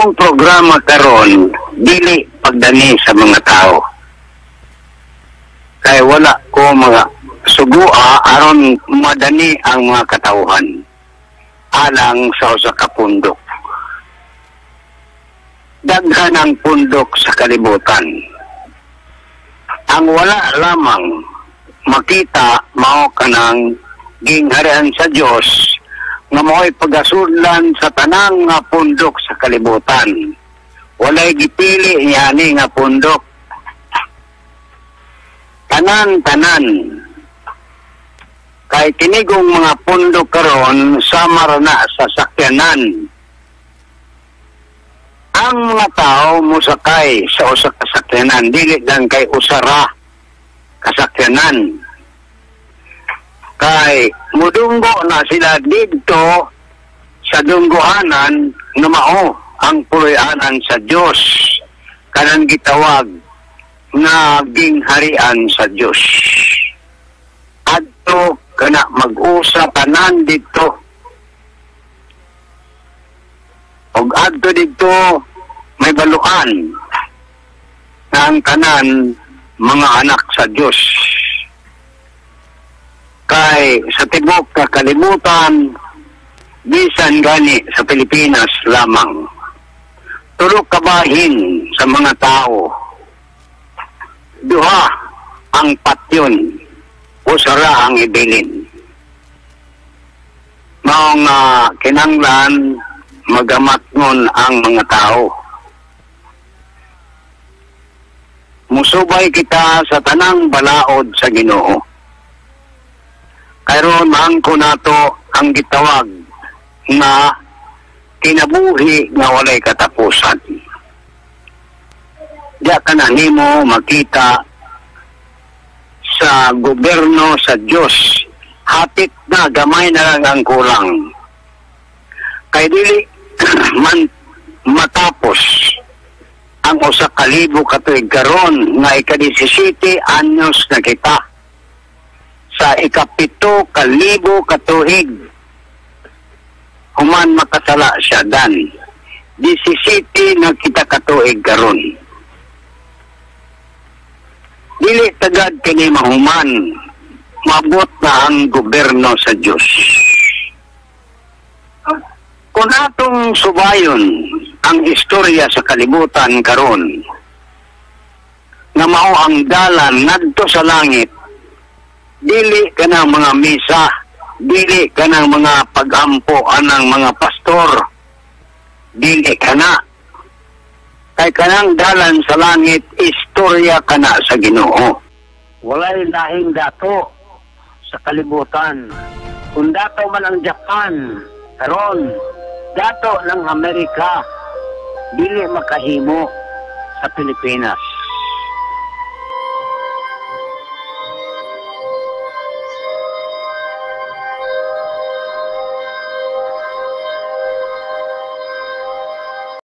atong programa karon dili pagdani sa mga tao. Kay wala ko mga sugua aron madani ang mga katawhan alang sa usa ka pundok. Daghan ang pundok sa kalibutan. Ang wala lamang makita mao kanang gingharian sa Dios nga mao'y pagasudlan sa tanang nga pundok sa kalibutan. Walay gipili yani nga pundok. Tanan-tanan. Kay tinigong mga pundok karon samar na sa sakyanan. Ang mga tao musakay sa usa ka sakyanan, dili lang kay usara kasakyanan. Kay mudunggo na sila dito sa dunggohanan nga mao ang puloy-anan sa Dios kanang gitawag nga gingharian sa Dios. Adto kana mag-usa tanan dito. Og adto dito may baluan na ang tanan mga anak sa Dios. Kay sa tibok ka kalibutan, bisan gani sa Pilipinas lamang, tulok kabahin sa mga tao. Duha ang patyon, usara ang ibilin. Maong kinanglan magamatngon ang mga tao. Musubay kita sa tanang balaod sa Ginoo. Karon maangko nato ang gitawag na kinabuhi nga walay katapusan. Diya ka na nimo makita sa gobyerno sa Dios, hapit na gamay na lang ang kulang. Kay dili man matapos ang usa ka libo ka tuig karon nga ika-17 anyos na kita. Sa ikapito ka libo katuig human makasala siya dan 17 na kita katuig karon. Dili tagad kini mahuman mabot na ang gobyerno sa Dios. Kung atong subayon ang istorya sa kalibutan karon nga mao ang dalan ngadto sa langit, dili kanang mga misa, dili kanang mga pagampo anang mga pastor, dili kana. Kay kanang dalan sa langit, istorya kana sa Ginoo. Walay lahing dato sa kalibutan. Kung dato man ang Japan, karon dato ng Amerika, dili makahimo sa Pilipinas.